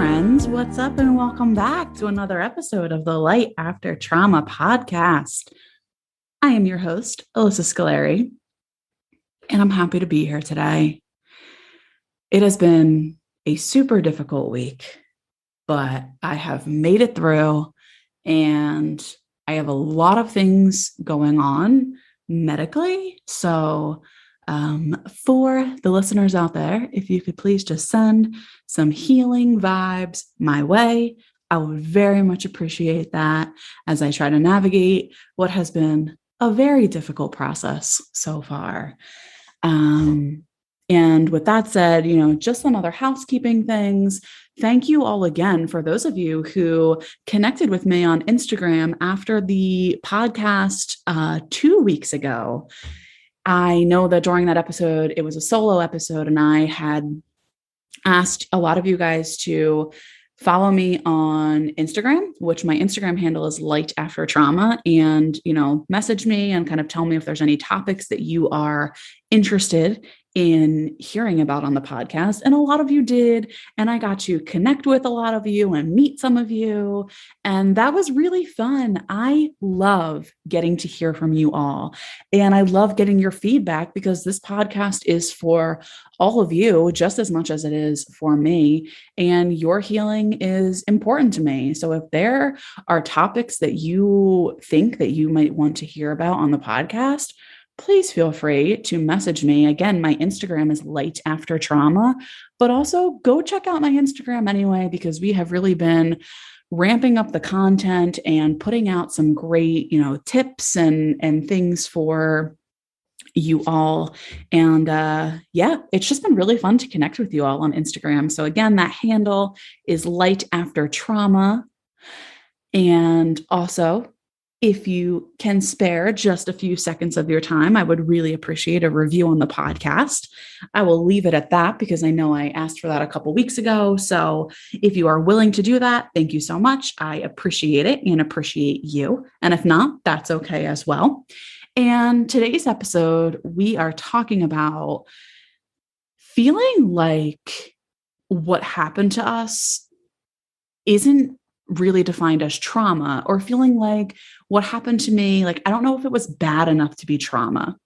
friends. What's up, and welcome back to another episode of the Light After Trauma podcast. I am your host, Alyssa Scolari, and I'm happy to be here today. It has been a super difficult week, but I have made it through, and I have a lot of things going on medically. So for the listeners out there, if you could please just send some healing vibes my way, I would very much appreciate that as I try to navigate what has been a very difficult process so far. And with that said, just some other housekeeping things. Thank you all again for those of you who connected with me on Instagram after the podcast 2 weeks ago. I know that during that episode, it was a solo episode, and I had asked a lot of you guys to follow me on Instagram, which my Instagram handle is Light After Trauma, and, message me and kind of tell me if there's any topics that you are interested in hearing about on the podcast. And a lot of you did. And I got to connect with a lot of you and meet some of you. And that was really fun. I love getting to hear from you all. And I love getting your feedback because this podcast is for all of you just as much as it is for me. And your healing is important to me. So if there are topics that you think that you might want to hear about on the podcast, please feel free to message me. Again, my Instagram is Light After Trauma, but also go check out my Instagram anyway, because we have really been ramping up the content and putting out some great, tips and things for you all. And it's just been really fun to connect with you all on Instagram. So again, that handle is Light After Trauma. And also, if you can spare just a few seconds of your time, I would really appreciate a review on the podcast. I will leave it at that because I know I asked for that a couple weeks ago. So if you are willing to do that, thank you so much. I appreciate it and appreciate you. And if not, that's okay as well. And today's episode, we are talking about feeling like what happened to us isn't really defined as trauma, or feeling like what happened to me, like, I don't know if it was bad enough to be trauma.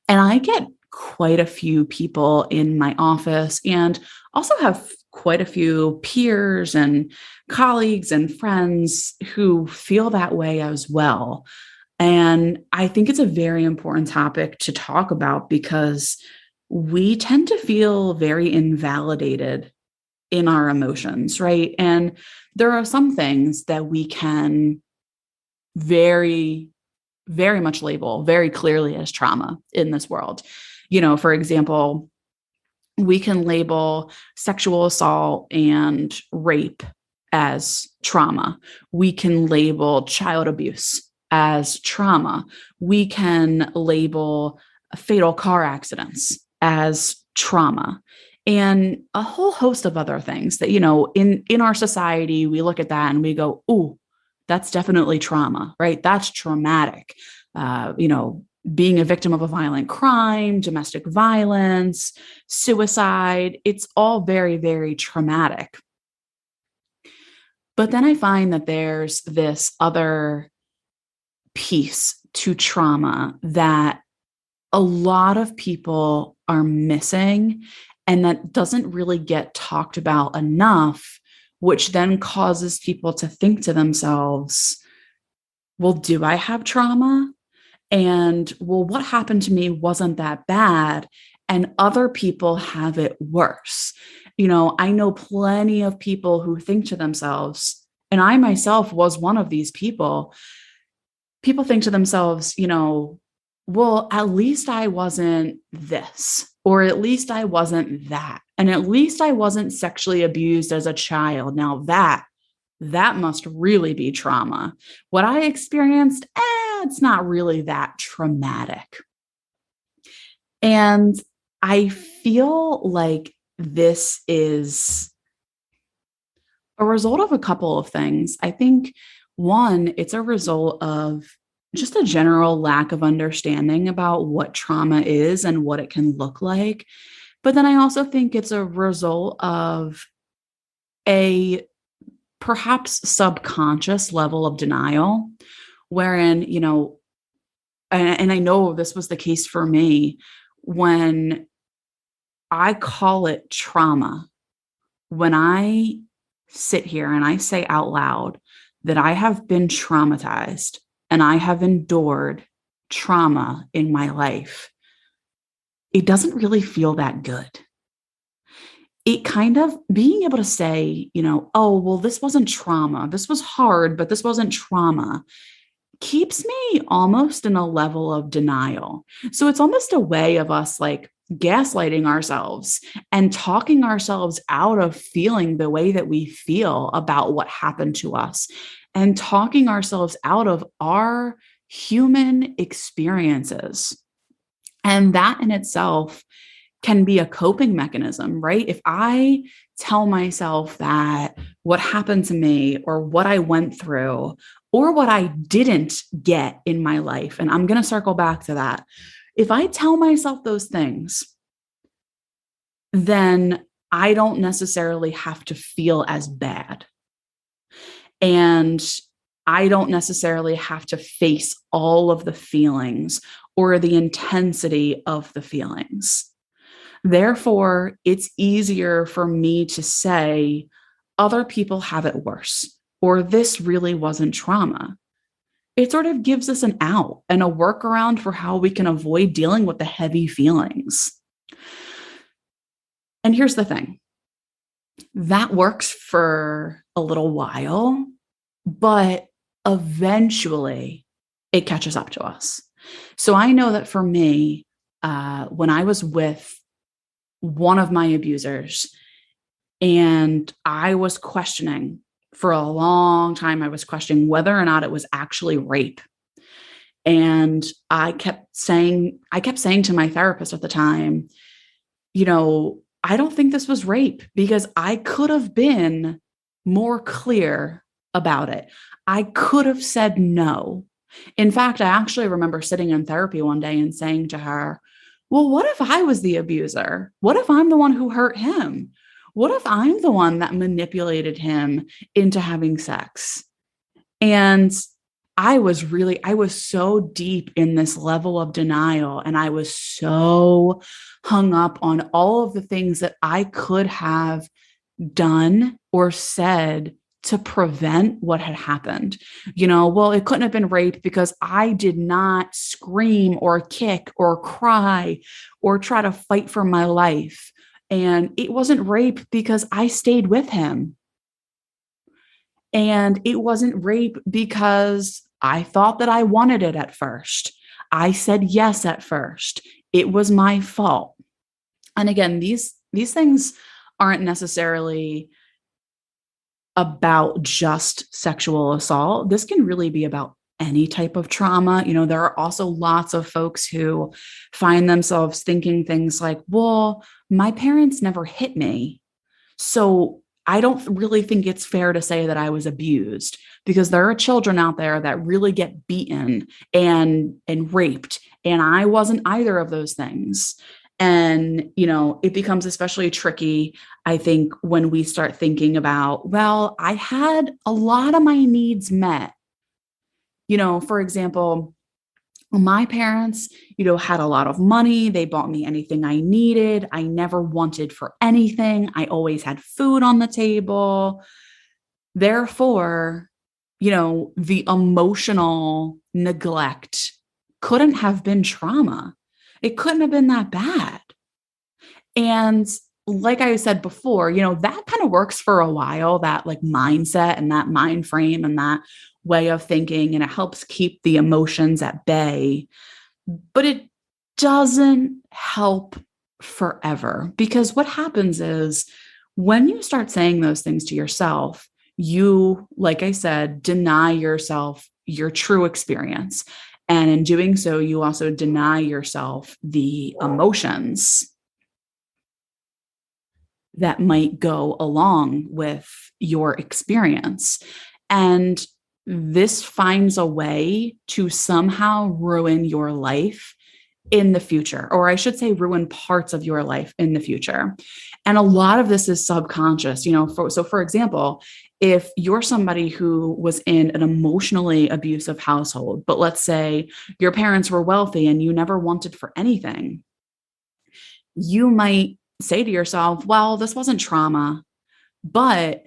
And I get quite a few people in my office, and also have quite a few peers and colleagues and friends who feel that way as well. And I think it's a very important topic to talk about because we tend to feel very invalidated in our emotions, right? And there are some things that we can very, very much label very clearly as trauma in this world. For example, we can label sexual assault and rape as trauma. We can label child abuse as trauma. We can label fatal car accidents as trauma. And a whole host of other things that, in our society, we look at that and we go, ooh, that's definitely trauma, right? That's traumatic. Being a victim of a violent crime, domestic violence, suicide, it's all very, very traumatic. But then I find that there's this other piece to trauma that a lot of people are missing, and that doesn't really get talked about enough, which then causes people to think to themselves, well, do I have trauma? And well, what happened to me wasn't that bad, and other people have it worse. I know plenty of people who think to themselves, and I myself was one of these people. People think to themselves, well, at least I wasn't this, or at least I wasn't that. And at least I wasn't sexually abused as a child. Now that must really be trauma. What I experienced, it's not really that traumatic. And I feel like this is a result of a couple of things. I think, one, it's a result of just a general lack of understanding about what trauma is and what it can look like. But then I also think it's a result of a perhaps subconscious level of denial wherein, and I know this was the case for me when I call it trauma. When I sit here and I say out loud that I have been traumatized and I have endured trauma in my life, it doesn't really feel that good. It kind of being able to say, oh, well, this wasn't trauma. This was hard, but this wasn't trauma, keeps me almost in a level of denial. So it's almost a way of us like gaslighting ourselves and talking ourselves out of feeling the way that we feel about what happened to us and talking ourselves out of our human experiences. And that in itself can be a coping mechanism, right? If I tell myself that what happened to me or what I went through or what I didn't get in my life, and I'm going to circle back to that. If I tell myself those things, then I don't necessarily have to feel as bad. And I don't necessarily have to face all of the feelings or the intensity of the feelings. Therefore, it's easier for me to say, other people have it worse, or this really wasn't trauma. It sort of gives us an out and a workaround for how we can avoid dealing with the heavy feelings. And here's the thing. That works for a little while, but eventually it catches up to us. So I know that for me, when I was with one of my abusers and I was questioning for a long time, I was questioning whether or not it was actually rape. And I kept saying to my therapist at the time, I don't think this was rape because I could have been more clear about it. I could have said no. In fact, I actually remember sitting in therapy one day and saying to her, well, what if I was the abuser? What if I'm the one who hurt him? What if I'm the one that manipulated him into having sex? And I was so deep in this level of denial, and I was so hung up on all of the things that I could have done or said to prevent what had happened. Well, it couldn't have been rape because I did not scream or kick or cry or try to fight for my life. And it wasn't rape because I stayed with him. And it wasn't rape because I thought that I wanted it at first. I said yes at first. It was my fault. And again, these things aren't necessarily about just sexual assault. This can really be about any type of trauma. There are also lots of folks who find themselves thinking things like, well, my parents never hit me, so I don't really think it's fair to say that I was abused, because there are children out there that really get beaten and raped. And I wasn't either of those things. And, it becomes especially tricky, I think, when we start thinking about, well, I had a lot of my needs met. For example, my parents, had a lot of money. They bought me anything I needed. I never wanted for anything. I always had food on the table. Therefore, the emotional neglect couldn't have been trauma. It couldn't have been that bad. And like I said before, that kind of works for a while, that like mindset and that mind frame and that way of thinking, and it helps keep the emotions at bay. But it doesn't help forever, because what happens is when you start saying those things to yourself, you, like I said, deny yourself your true experience. And in doing so, you also deny yourself the emotions that might go along with your experience. And this finds a way to somehow ruin your life in the future, or I should say ruin parts of your life in the future. And a lot of this is subconscious, for example, if you're somebody who was in an emotionally abusive household, but let's say your parents were wealthy and you never wanted for anything, you might say to yourself, well, this wasn't trauma, but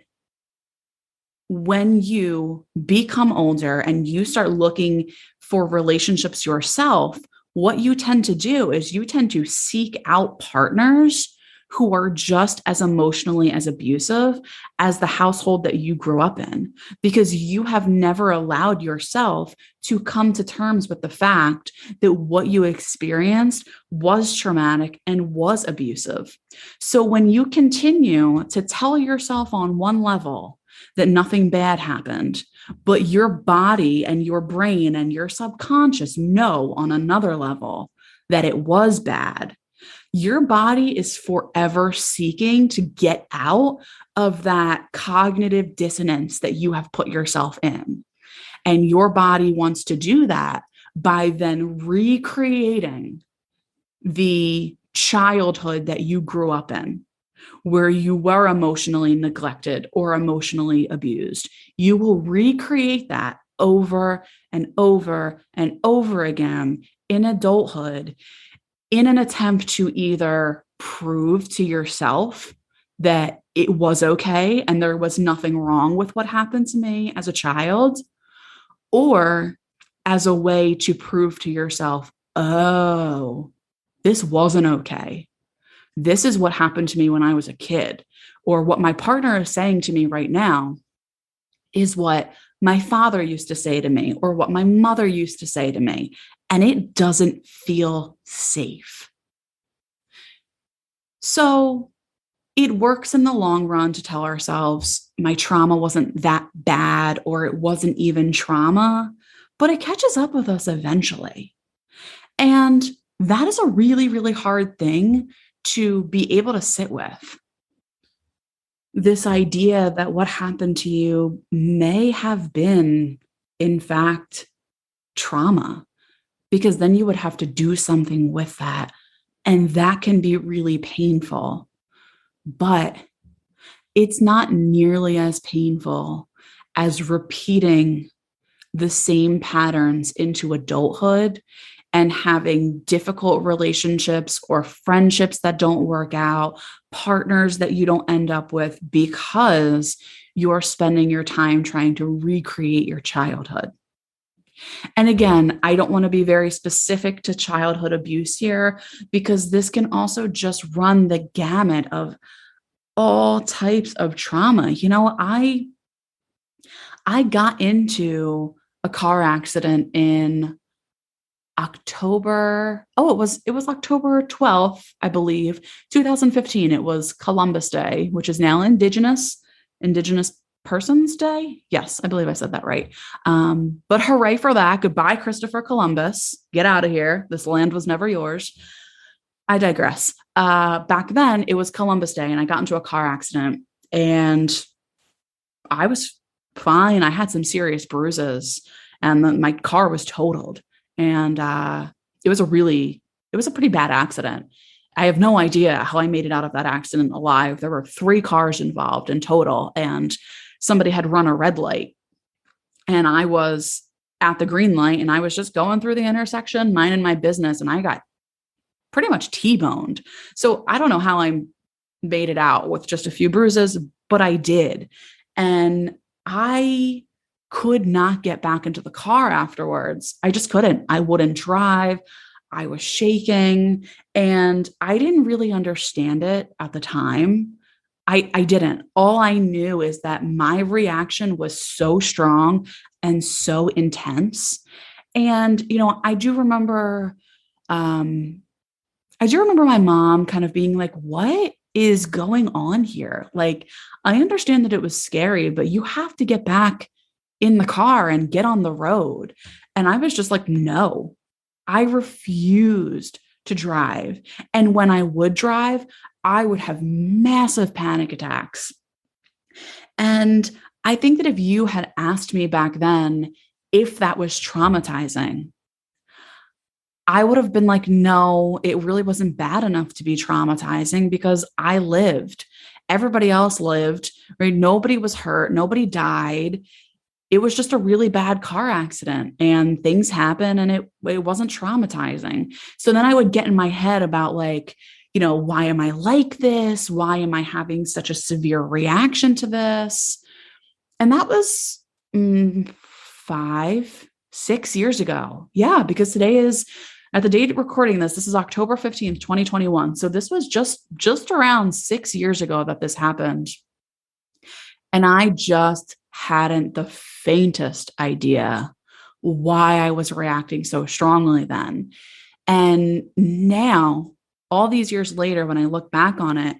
when you become older and you start looking for relationships yourself, what you tend to do is you tend to seek out partners who are just as emotionally as abusive as the household that you grew up in, because you have never allowed yourself to come to terms with the fact that what you experienced was traumatic and was abusive. So when you continue to tell yourself on one level that nothing bad happened, but your body and your brain and your subconscious know on another level that it was bad, your body is forever seeking to get out of that cognitive dissonance that you have put yourself in. And your body wants to do that by then recreating the childhood that you grew up in, where you were emotionally neglected or emotionally abused. You will recreate that over and over and over again in adulthood in an attempt to either prove to yourself that it was okay and there was nothing wrong with what happened to me as a child, or as a way to prove to yourself, oh, this wasn't okay. This is what happened to me when I was a kid, or what my partner is saying to me right now is what my father used to say to me, or what my mother used to say to me, and it doesn't feel safe. So it works in the long run to tell ourselves my trauma wasn't that bad, or it wasn't even trauma, but it catches up with us eventually. And that is a really, really hard thing to be able to sit with. This idea that what happened to you may have been, in fact, trauma, because then you would have to do something with that. And that can be really painful. But it's not nearly as painful as repeating the same patterns into adulthood and having difficult relationships or friendships that don't work out, partners that you don't end up with because you're spending your time trying to recreate your childhood. And again, I don't want to be very specific to childhood abuse here, because this can also just run the gamut of all types of trauma. I got into a car accident in October. Oh, it was October 12th, I believe, 2015. It was Columbus Day, which is now Indigenous Persons Day. Yes, I believe I said that right. But hooray for that. Goodbye, Christopher Columbus. Get out of here. This land was never yours. I digress. Back then, it was Columbus Day, and I got into a car accident, and I was fine. I had some serious bruises, and my car was totaled. And it was a pretty bad accident. I have no idea how I made it out of that accident alive. There were 3 cars involved in total, and somebody had run a red light, and I was at the green light, and I was just going through the intersection, minding my business, and I got pretty much T-boned. So I don't know how I made it out with just a few bruises, but I did. And I could not get back into the car afterwards. I just couldn't. I wouldn't drive. I was shaking, and I didn't really understand it at the time. I didn't. All I knew is that my reaction was so strong and so intense. And, I do remember my mom kind of being like, what is going on here? Like, I understand that it was scary, but you have to get back in the car and get on the road. And I was just like, no, I refused to drive. And when I would drive, I would have massive panic attacks. And I think that if you had asked me back then if that was traumatizing, I would have been like, no, it really wasn't bad enough to be traumatizing because I lived. Everybody else lived, right? Nobody was hurt. Nobody died. It was just a really bad car accident and things happen and it wasn't traumatizing. So then I would get in my head about like, why am I like this? Why am I having such a severe reaction to this? And that was 5, 6 years ago. Yeah, because today is at the date of recording this is October 15th, 2021. So this was just around 6 years ago that this happened. And I just hadn't the faintest idea why I was reacting so strongly then. And now, all these years later, when I look back on it,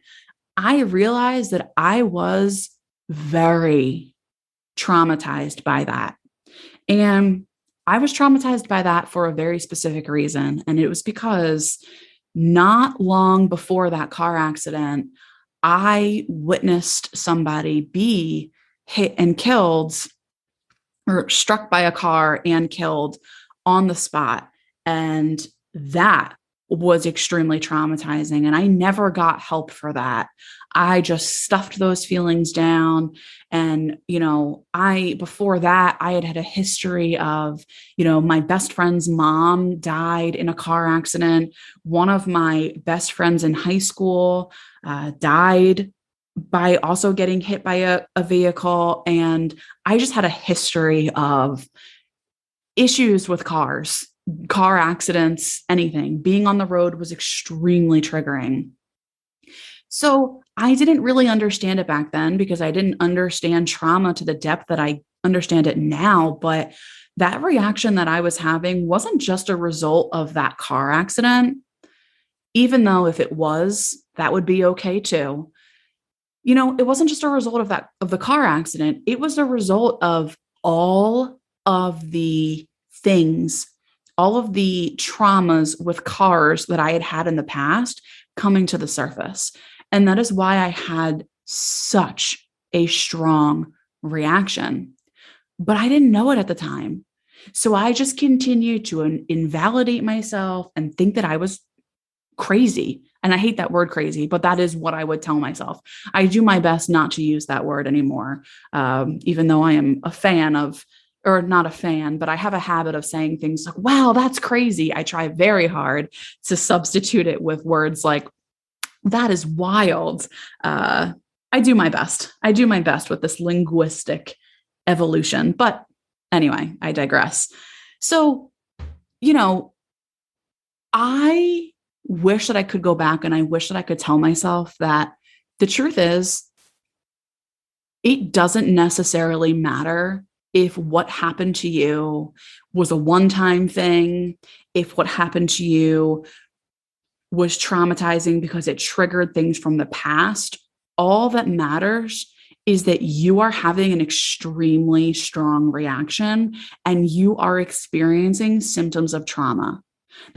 I realized that I was very traumatized by that. And I was traumatized by that for a very specific reason. And it was because not long before that car accident, I witnessed somebody be hit and killed or struck by a car and killed on the spot. And that was extremely traumatizing. And I never got help for that. I just stuffed those feelings down. And, before that, I had a history of, my best friend's mom died in a car accident. One of my best friends in high school died by also getting hit by a vehicle. And I just had a history of issues with cars, car accidents, anything. Being on the road was extremely triggering. So I didn't really understand it back then because I didn't understand trauma to the depth that I understand it now. But that reaction that I was having wasn't just a result of that car accident, even though if it was, that would be okay too. It wasn't just a result of the car accident. It was a result of all of the things, all of the traumas with cars that I had had in the past coming to the surface. And that is why I had such a strong reaction. But I didn't know it at the time. So I just continued to invalidate myself and think that I was crazy. And I hate that word crazy, but that is what I would tell myself. I do my best not to use that word anymore, even though I am a fan of, or not a fan, but I have a habit of saying things like, wow, that's crazy. I try very hard to substitute it with words like, that is wild. I do my best. I do my best with this linguistic evolution. But anyway, I digress. So, I wish that I could go back and I wish that I could tell myself that the truth is, it doesn't necessarily matter if what happened to you was a one-time thing, if what happened to you was traumatizing because it triggered things from the past. All that matters is that you are having an extremely strong reaction and you are experiencing symptoms of trauma.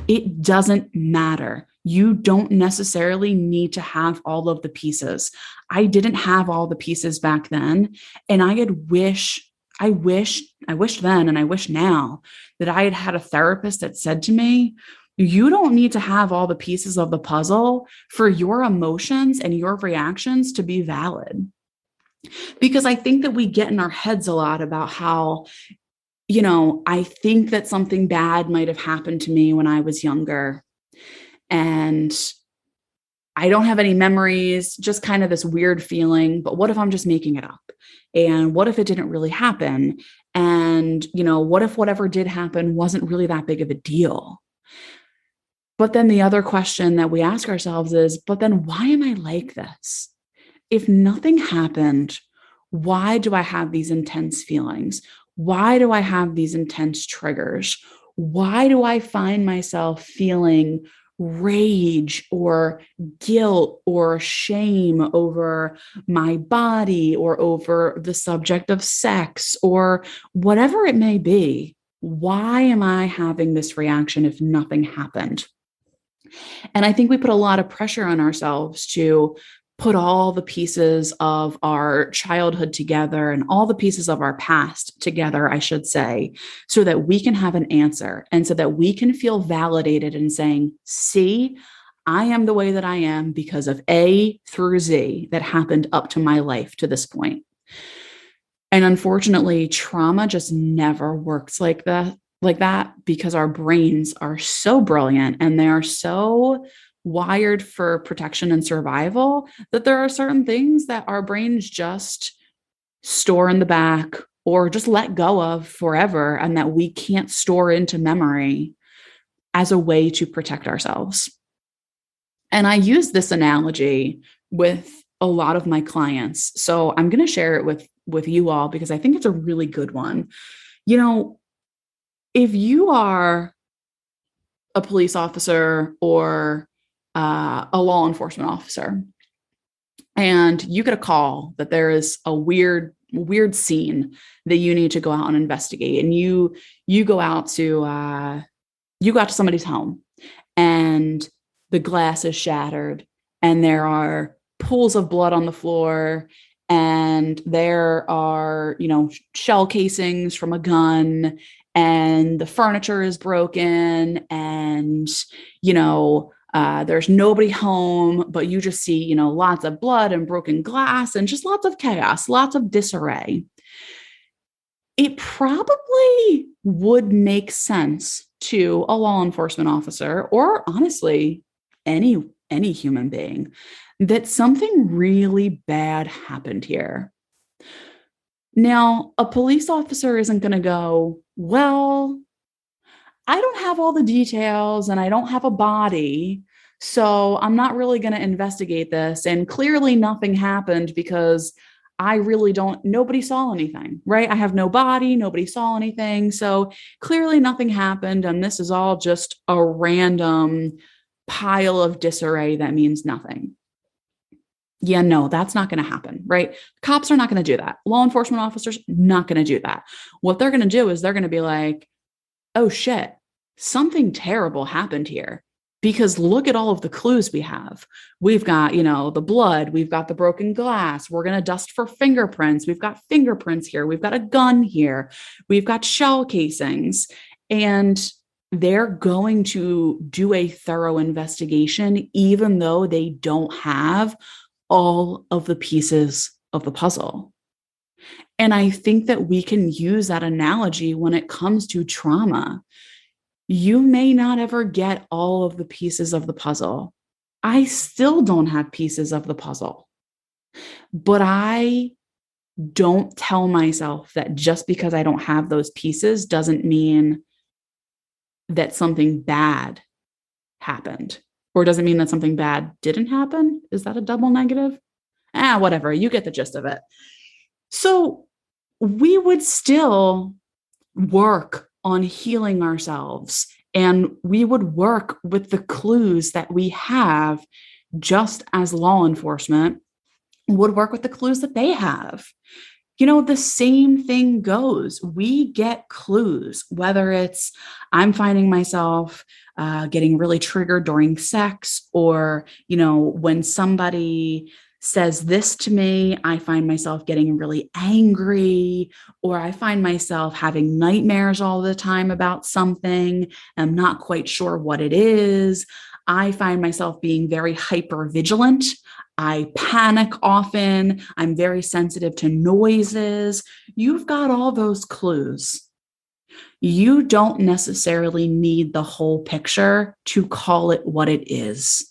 It doesn't matter. You don't necessarily need to have all of the pieces. I didn't have all the pieces back then. And I wished then, and I wish now that I had a therapist that said to me, you don't need to have all the pieces of the puzzle for your emotions and your reactions to be valid. Because I think that we get in our heads a lot about how, I think that something bad might have happened to me when I was younger. And I don't have any memories, just kind of this weird feeling. But what if I'm just making it up? And what if it didn't really happen? And, what if whatever did happen wasn't really that big of a deal? But then the other question that we ask ourselves is, but then why am I like this? If nothing happened, why do I have these intense feelings? Why do I have these intense triggers? Why do I find myself feeling rage or guilt or shame over my body or over the subject of sex or whatever it may be? Why am I having this reaction if nothing happened? And I think we put a lot of pressure on ourselves to put all the pieces of our childhood together and all the pieces of our past together, I should say, so that we can have an answer and so that we can feel validated in saying, see, I am the way that I am because of A through Z that happened up to my life to this point. And unfortunately, trauma just never works like that because our brains are so brilliant and they are so wired for protection and survival that there are certain things that our brains just store in the back or just let go of forever and that we can't store into memory as a way to protect ourselves. And I use this analogy with a lot of my clients. So I'm going to share it with you all because I think it's a really good one. You know, if you are a police officer or a law enforcement officer, and you get a call that there is a weird scene that you need to go out and investigate, and you go out to somebody's home, and the glass is shattered, and there are pools of blood on the floor, and there are, shell casings from a gun, and the furniture is broken, and, there's nobody home, but you just see, lots of blood and broken glass and just lots of chaos, lots of disarray. It probably would make sense to a law enforcement officer, or honestly, any human being, that something really bad happened here. Now, a police officer isn't going to go, well, I don't have all the details and I don't have a body, so I'm not really going to investigate this. And clearly nothing happened because nobody saw anything, right? I have no body, nobody saw anything. So clearly nothing happened. And this is all just a random pile of disarray that means nothing. Yeah, no, that's not going to happen, right? Cops are not going to do that. Law enforcement officers, not going to do that. What they're going to do is they're going to be like, oh shit, something terrible happened here. Because look at all of the clues we have. We've got, the blood, we've got the broken glass. We're going to dust for fingerprints. We've got fingerprints here. We've got a gun here. We've got shell casings. And they're going to do a thorough investigation, even though they don't have all of the pieces of the puzzle. And I think that we can use that analogy when it comes to trauma. You may not ever get all of the pieces of the puzzle. I still don't have pieces of the puzzle. But I don't tell myself that just because I don't have those pieces doesn't mean that something bad happened, or doesn't mean that something bad didn't happen. Is that a double negative? Whatever. You get the gist of it. So we would still work on healing ourselves, and we would work with the clues that we have, just as law enforcement would work with the clues that they have. The same thing goes. We get clues, whether it's I'm finding myself getting really triggered during sex, or, when somebody says this to me, I find myself getting really angry, or I find myself having nightmares all the time about something. I'm not quite sure what it is. I find myself being very hyper vigilant. I panic often. I'm very sensitive to noises. You've got all those clues. You don't necessarily need the whole picture to call it what it is.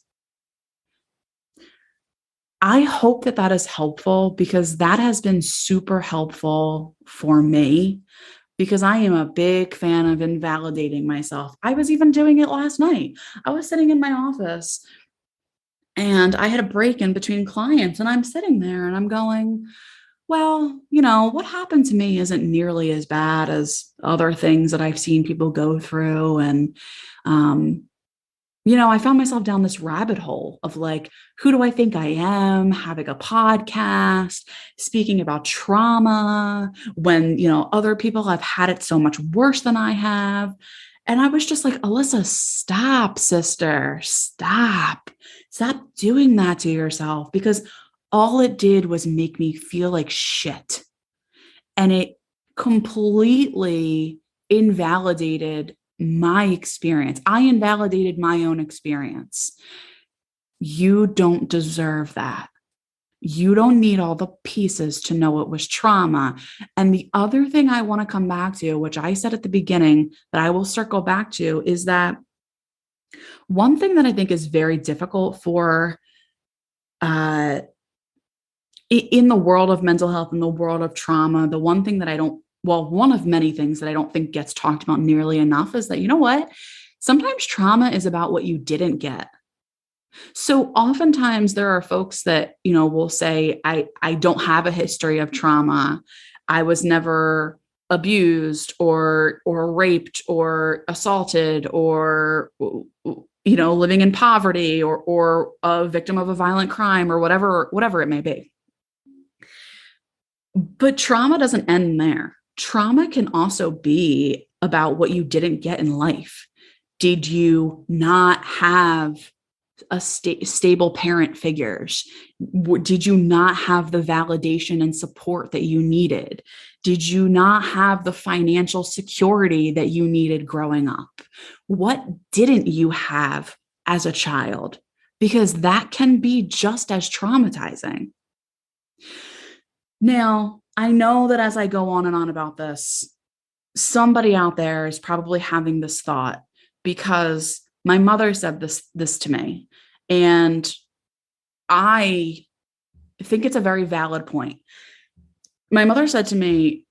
I hope that is helpful, because that has been super helpful for me, because I am a big fan of invalidating myself. I was even doing it last night. I was sitting in my office and I had a break in between clients, and I'm sitting there and I'm going, well, what happened to me isn't nearly as bad as other things that I've seen people go through. And, I found myself down this rabbit hole of like, who do I think I am? Having a podcast, speaking about trauma when, other people have had it so much worse than I have. And I was just like, Alyssa, stop, sister, stop doing that to yourself, because all it did was make me feel like shit. And it completely invalidated my experience. I invalidated my own experience. You don't deserve that. You don't need all the pieces to know it was trauma. And the other thing I want to come back to, which I said at the beginning, that I will circle back to, is that one thing that I think is very difficult for in the world of mental health, in the world of trauma, the one thing that one of many things that I don't think gets talked about nearly enough is that, you know what? Sometimes trauma is about what you didn't get. So oftentimes there are folks that, will say, I don't have a history of trauma. I was never abused or raped or assaulted or, living in poverty or a victim of a violent crime or whatever it may be. But trauma doesn't end there. Trauma can also be about what you didn't get in life. Did you not have stable parent figures? Did you not have the validation and support that you needed? Did you not have the financial security that you needed growing up? What didn't you have as a child? Because that can be just as traumatizing. Now, I know that as I go on and on about this, somebody out there is probably having this thought, because my mother said this to me, and I think it's a very valid point. My mother said to me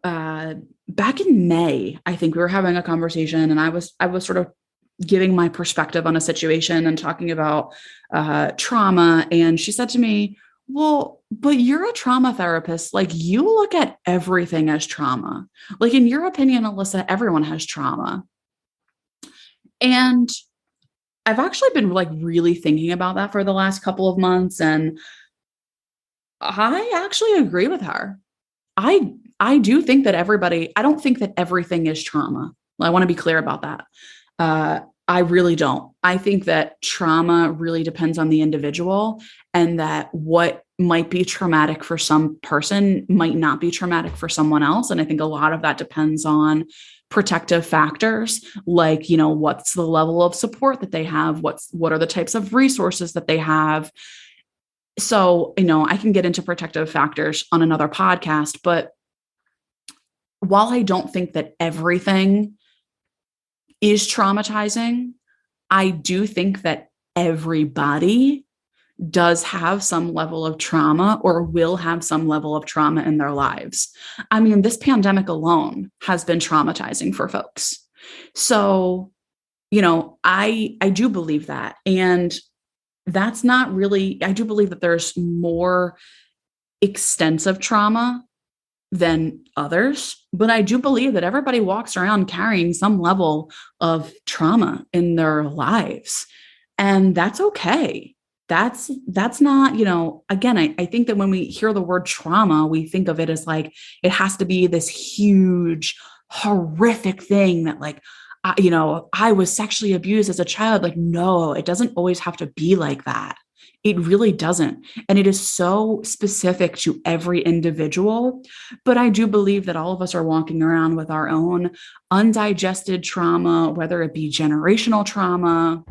back in May, I think we were having a conversation, and I was sort of giving my perspective on a situation and talking about trauma, and she said to me, well, but you're a trauma therapist. Like, you look at everything as trauma. Like, in your opinion, Alyssa, everyone has trauma. And I've actually been like really thinking about that for the last couple of months. And I actually agree with her. I do think that I don't think that everything is trauma. I want to be clear about that. I really don't. I think that trauma really depends on the individual, and that what might be traumatic for some person might not be traumatic for someone else. And I think a lot of that depends on protective factors, like, what's the level of support that they have? What are the types of resources that they have? So, I can get into protective factors on another podcast, but while I don't think that everything is traumatizing, I do think that everybody does have some level of trauma or will have some level of trauma in their lives. I mean, this pandemic alone has been traumatizing for folks. So, I do believe that. And that's not really, I do believe that there's more extensive trauma than others, but I do believe that everybody walks around carrying some level of trauma in their lives. And that's okay. That's not, again, I think that when we hear the word trauma, we think of it as like, it has to be this huge, horrific thing that like, I was sexually abused as a child. Like, no, it doesn't always have to be like that. It really doesn't. And it is so specific to every individual. But I do believe that all of us are walking around with our own undigested trauma, whether it be generational trauma,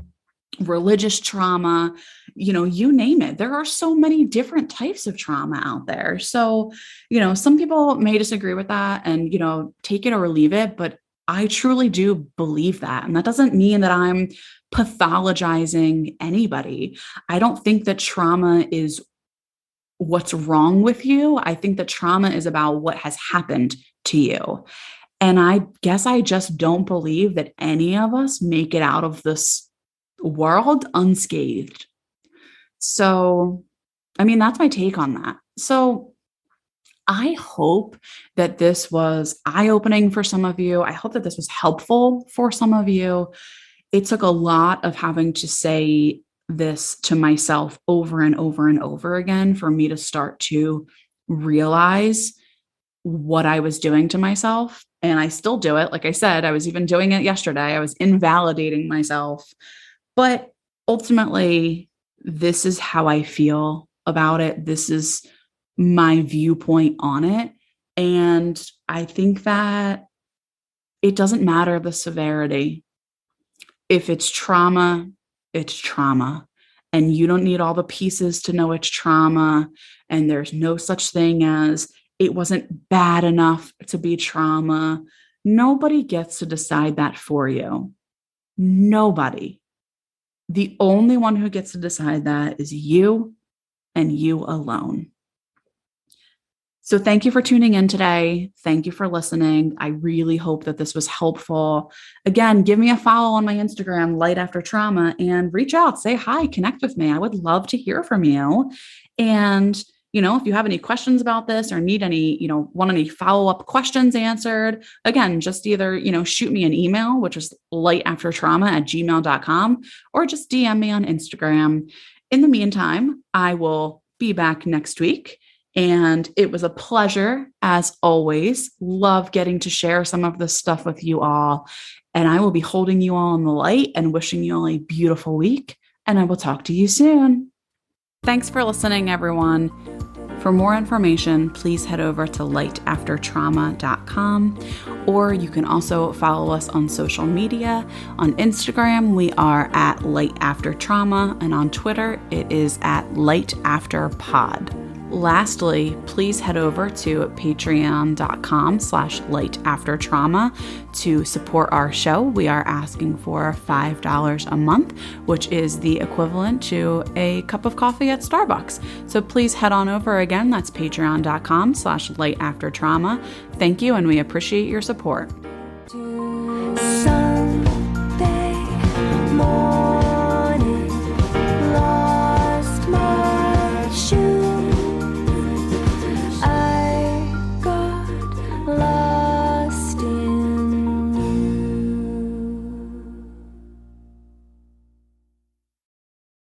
religious trauma, you name it. There are so many different types of trauma out there. So, some people may disagree with that and, take it or leave it, but I truly do believe that. And that doesn't mean that I'm pathologizing anybody. I don't think that trauma is what's wrong with you. I think that trauma is about what has happened to you. And I guess I just don't believe that any of us make it out of this world unscathed. So, I mean, that's my take on that. So I hope that this was eye-opening for some of you. I hope that this was helpful for some of you. It took a lot of having to say this to myself over and over and over again for me to start to realize what I was doing to myself. And I still do it. Like I said, I was even doing it yesterday. I was invalidating myself. But ultimately, this is how I feel about it. This is my viewpoint on it. And I think that it doesn't matter the severity. If it's trauma, it's trauma. And you don't need all the pieces to know it's trauma. And there's no such thing as it wasn't bad enough to be trauma. Nobody gets to decide that for you. Nobody. The only one who gets to decide that is you and you alone. So thank you for tuning in today. Thank you for listening. I really hope that this was helpful. Again, give me a follow on my Instagram, Light After Trauma, and reach out, say hi, connect with me. I would love to hear from you. And, if you have any questions about this or need any, want any follow-up questions answered, again, just either, shoot me an email, which is lightaftertrauma@gmail.com, or just DM me on Instagram. In the meantime, I will be back next week. And it was a pleasure, as always. Love getting to share some of this stuff with you all. And I will be holding you all in the light and wishing you all a beautiful week. And I will talk to you soon. Thanks for listening, everyone. For more information, please head over to lightaftertrauma.com, or you can also follow us on social media. On Instagram, we are at lightaftertrauma, and on Twitter, it is at lightafterpod. Lastly, please head over to patreon.com/lightaftertrauma to support our show. We are asking for $5 a month, which is the equivalent to a cup of coffee at Starbucks. So please head on over again. That's patreon.com/lightaftertrauma. Thank you, and we appreciate your support.